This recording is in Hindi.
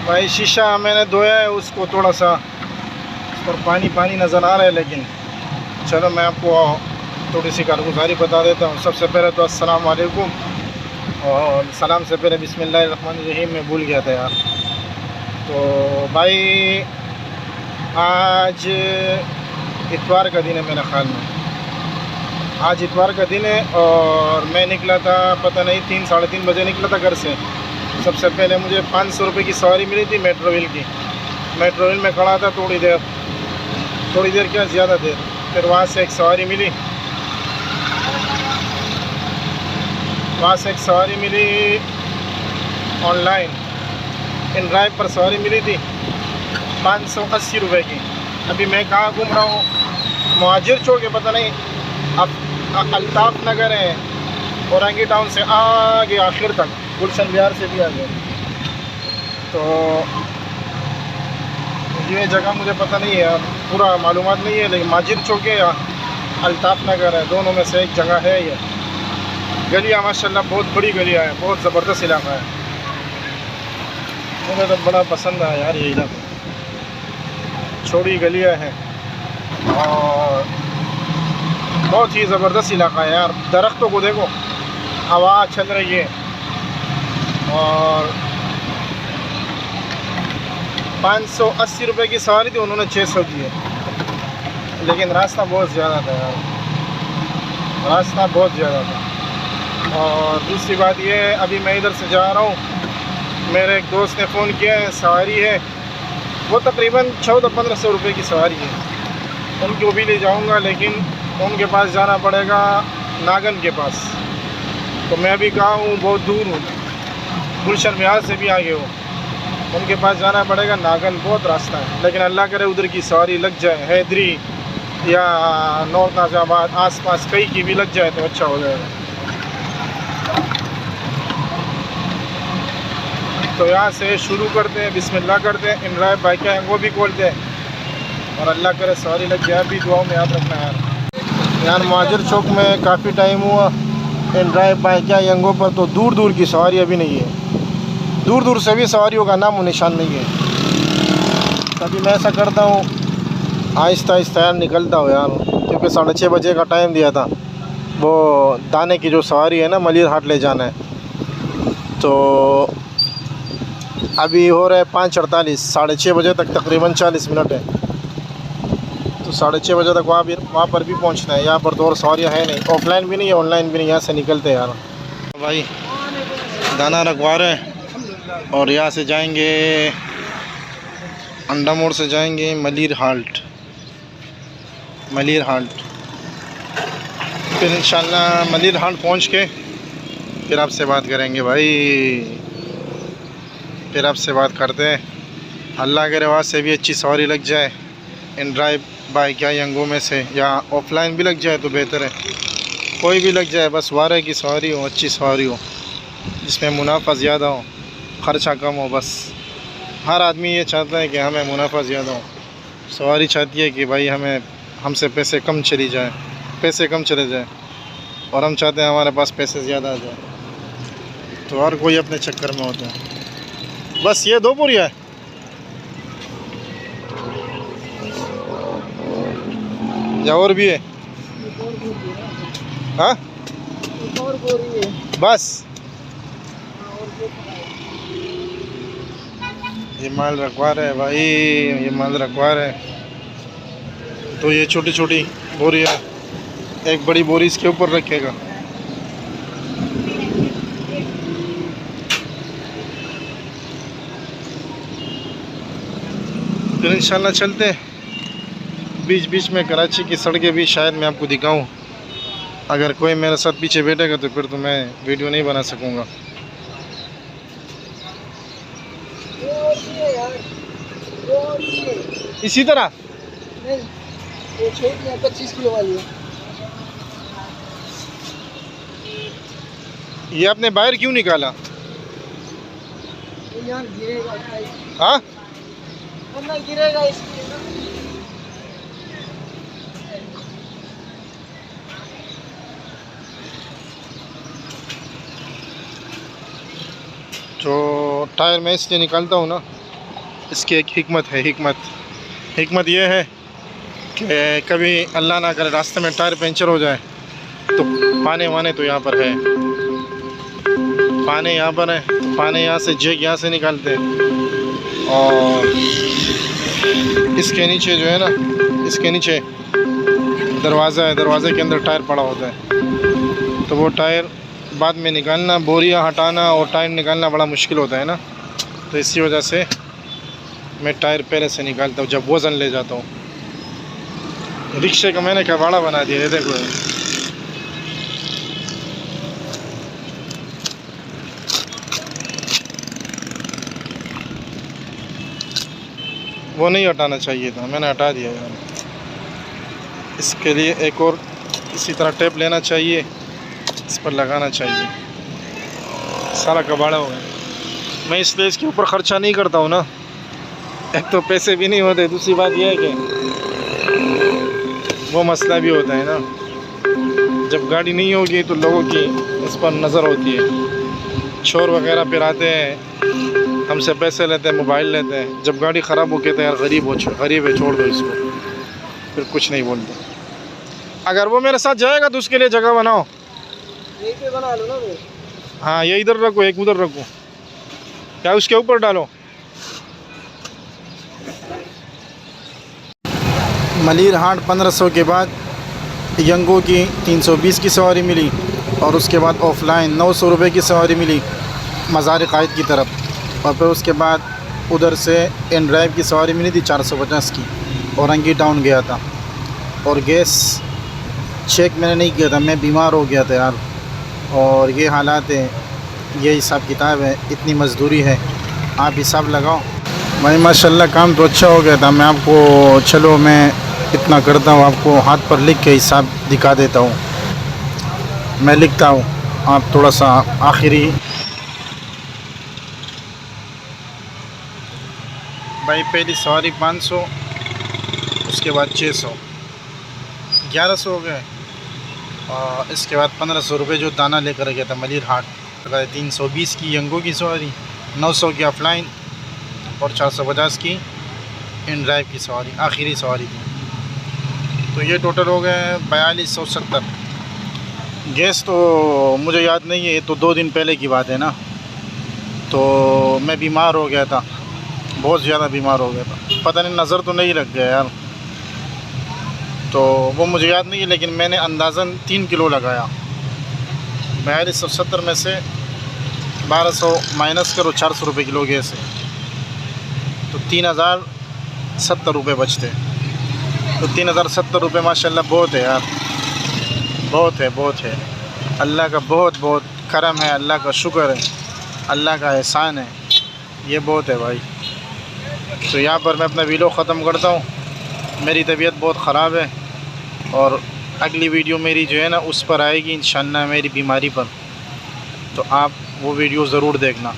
भाई शीशा मैंने धोया है, उसको थोड़ा सा उस पर पानी पानी नज़र आ रहा है, लेकिन चलो मैं आपको थोड़ी सी कारगुजारी बता देता हूँ। सबसे पहले तो अस्सलाम वालेकुम, और सलाम से पहले बिस्मिल्लाहिर्रहमानिर्रहीम मैं भूल गया था यार। तो भाई आज इतवार का दिन है मेरे ख्याल में, आज इतवार का दिन है और मैं निकला था पता नहीं 3 साढ़े 3 बजे निकला था घर से। सबसे पहले मुझे 500 रुपये की सवारी मिली थी मेट्रोविल की। मेट्रोविल में खड़ा था थोड़ी देर क्या ज़्यादा देर, फिर वहाँ से एक सवारी मिली, ऑनलाइन इन ड्राइव पर सवारी मिली थी 580 रुपये की। अभी मैं कहाँ घूम रहा हूँ, मुहाजिर चौक है, पता नहीं अब अल्ताफ़ नगर है, औरंगी टाउन से आगे आखिर तक, गुलशन बिहार से भी आगे। तो ये जगह मुझे पता नहीं है, पूरा मालूमात नहीं है, लेकिन मुहाजिर चौक है या अल्ताफ़ नगर है, दोनों में से एक जगह है। ये गलियाँ माशाल्लाह बहुत बड़ी गलियाँ है, बहुत ज़बरदस्त इलाका है, मुझे तो बड़ा पसंद आया यार ये इलाका। छोटी गलियाँ हैं और बहुत ही ज़बरदस्त इलाका है यार। दरख्तों को देखो, हवा चल रही है, और 580 रुपये की सवारी थी, उन्होंने 600 की है, लेकिन रास्ता बहुत ज़्यादा था यार, रास्ता बहुत ज़्यादा था। और दूसरी बात ये है, अभी मैं इधर से जा रहा हूँ, मेरे एक दोस्त ने फ़ोन किया है, सवारी है वो तकरीबन 1400-1500 रुपये की सवारी है, उनको भी ले जाऊँगा, लेकिन उनके पास जाना पड़ेगा नागन के पास। तो मैं अभी कहाँ हूँ, बहुत दूर हूँ, गुलशन बिहार से भी आगे हूँ, उनके पास जाना पड़ेगा नागन, बहुत रास्ता है। लेकिन अल्लाह करे उधर की सवारी लग जाए, हैदरी या नॉर्थ नाज़िबाद आसपास कहीं की भी लग जाए तो अच्छा हो जाएगा। तो यहाँ से शुरू करते हैं, बिस्मिल्लाह करते हैं, इन ड्राइव बाइक है वो भी खोलते हैं, और अल्लाह करे सवारी लग जाए। भी दुआओं में याद रखना यार। मुहाजिर चौक में काफ़ी टाइम हुआ इन ड्राइव बाइक या यंगों पर, तो दूर दूर की सवारी अभी नहीं है, दूर दूर से भी सवारियों का नाम निशान नहीं है। तभी मैं ऐसा करता हूँ, आहिस्ता आहिस्ता यार निकलता हूँ यार, क्योंकि 6:30 बजे का टाइम दिया था, वो दाने की जो सवारी है ना, मलिर हाट ले जाना है। तो अभी हो रहा है 5:48, 6:30 बजे तक तकरीबन 40 मिनट है, तो 6:30 बजे तक वहाँ पर भी पहुँचना है। यहाँ पर तो और सवारियाँ है नहीं, ऑफलाइन भी नहीं है, ऑनलाइन भी नहीं। यहाँ से निकलते हैं यार भाई, दाना रखवा रहे हैं, और यहाँ से जाएंगे अंडा मोड़ से जाएंगे मलिर हाल्ट, फिर इंशाल्लाह मलिर हाल्ट पहुँच के फिर आपसे बात करेंगे भाई, फिर आपसे बात करते हैं। अल्लाह के रिवाज से भी अच्छी सवारी लग जाए इन ड्राइव बाइक या यंगों में से, या ऑफलाइन भी लग जाए तो बेहतर है, कोई भी लग जाए, बस वारे की सवारी हो, अच्छी सवारी हो, जिसमें मुनाफा ज़्यादा हो, ख़र्चा कम हो। बस हर आदमी ये चाहता है कि हमें मुनाफा ज़्यादा हो, सवारी चाहती है कि भाई हमसे पैसे कम चले जाए, और हम चाहते हैं हमारे पास पैसे ज़्यादा आ जाए। तो हर कोई अपने चक्कर में होता है। बस ये 2 बोरियाँ है, या और भी है? हाँ बस ये माल रखवा रहे हैं भाई, ये माल रखवा रहे हैं। तो ये छोटी छोटी बोरियाँ, एक बड़ी बोरी इसके ऊपर रखेगा। फिर इंशाल्लाह चलते हैं। बीच बीच में कराची की सड़कें भी शायद मैं आपको दिखाऊं, अगर कोई मेरे साथ पीछे बैठेगा तो फिर तो मैं वीडियो नहीं बना सकूंगा। इसी तरह नहीं, वो छोटी है 25 किलो वाली है। ये आपने बाहर क्यों निकाला? यार गिरेगा, हाँ गिरेगा इसलिए ना। तो टायर मैं इसलिए निकालता हूँ ना इसकी एक हिकमत है। हिकमत यह है कि कभी अल्लाह ना करे रास्ते में टायर पंचर हो जाए तो पानी वाने तो यहाँ पर है, पानी यहाँ पर है, तो पानी यहाँ से जैक यहाँ से निकालते हैं। और इसके नीचे जो है ना, इसके नीचे दरवाज़ा है, दरवाज़े के अंदर टायर पड़ा होता है, तो वो टायर बाद में निकालना, बोरियां हटाना और टायर निकालना बड़ा मुश्किल होता है ना, तो इसी वजह से मैं टायर पहले से निकालता हूँ जब वज़न ले जाता हूँ। रिक्शे का मैंने कबाड़ा बना दिया, ये देखो। वो नहीं हटाना चाहिए था, मैंने हटा दिया यार। इसके लिए एक और इसी तरह टेप लेना चाहिए, इस पर लगाना चाहिए। सारा कबाड़ा हो गया। मैं इसलिए इसके ऊपर ख़र्चा नहीं करता हूँ ना, एक तो पैसे भी नहीं होते, दूसरी बात यह है कि वो मसला भी होता है ना, जब गाड़ी नहीं होगी तो लोगों की इस पर नज़र होती है, चोर वगैरह फिर आते हैं, हमसे पैसे लेते हैं, मोबाइल लेते हैं। जब गाड़ी ख़राब हो कहते हैं यार गरीब है, छोड़ दो इसको, फिर कुछ नहीं बोलते। अगर वो मेरे साथ जाएगा तो उसके लिए जगह बनाओ, यहीं पे बना लो ना फिर। हाँ ये इधर रखो, एक उधर रखो, क्या उसके ऊपर डालो। मलिर हाट 1500 के बाद यंगो की 320 की सवारी मिली, और उसके बाद ऑफलाइन 900 रुपये की सवारी मिली मज़ार कायद की तरफ, और फिर उसके बाद उधर से एन ड्राइव की सवारी मिली थी 450 की, औरंगी टाउन गया था। और गैस चेक मैंने नहीं किया था, मैं बीमार हो गया था यार, और ये हालात है, ये हिसाब किताब है, इतनी मजदूरी है, आप हिसाब लगाओ। भाई माशाल्लाह काम तो अच्छा हो गया था। मैं आपको, चलो मैं इतना करता हूँ, आपको हाथ पर लिख के हिसाब दिखा देता हूँ, मैं लिखता हूँ, आप थोड़ा सा आखिरी। भाई पहली सवारी 500, उसके बाद 600, 1100 हो गए, और इसके बाद 1500 रुपये जो दाना लेकर गया था मलिर हाट। 320 की यंगो की सवारी, 900 की ऑफलाइन और 450 की इन ड्राइव की सवारी, आखिरी सवारी थी। तो ये टोटल हो गए 4270। गैस तो मुझे याद नहीं है, ये तो 2 दिन पहले की बात है ना, तो मैं बीमार हो गया था, बहुत ज़्यादा बीमार हो गया था, पता नहीं नज़र तो नहीं लग गया यार, तो वो मुझे याद नहीं है, लेकिन मैंने अंदाज़न 3 किलो लगाया। 4270 में से 1200 माइनस करो, 400 रुपये किलो गैस है, तो 3070 रुपये बचते। तो 3070 रुपये माशाल्लाह बहुत है यार, बहुत है। अल्लाह का बहुत करम है, अल्लाह का शुक्र है, अल्लाह का एहसान है, ये बहुत है भाई। तो यहाँ पर मैं अपना वीडियो ख़त्म करता हूँ, मेरी तबीयत बहुत ख़राब है, और अगली वीडियो मेरी जो है ना उस पर आएगी इंशाअल्लाह, मेरी बीमारी पर, तो आप वो वीडियो ज़रूर देखना।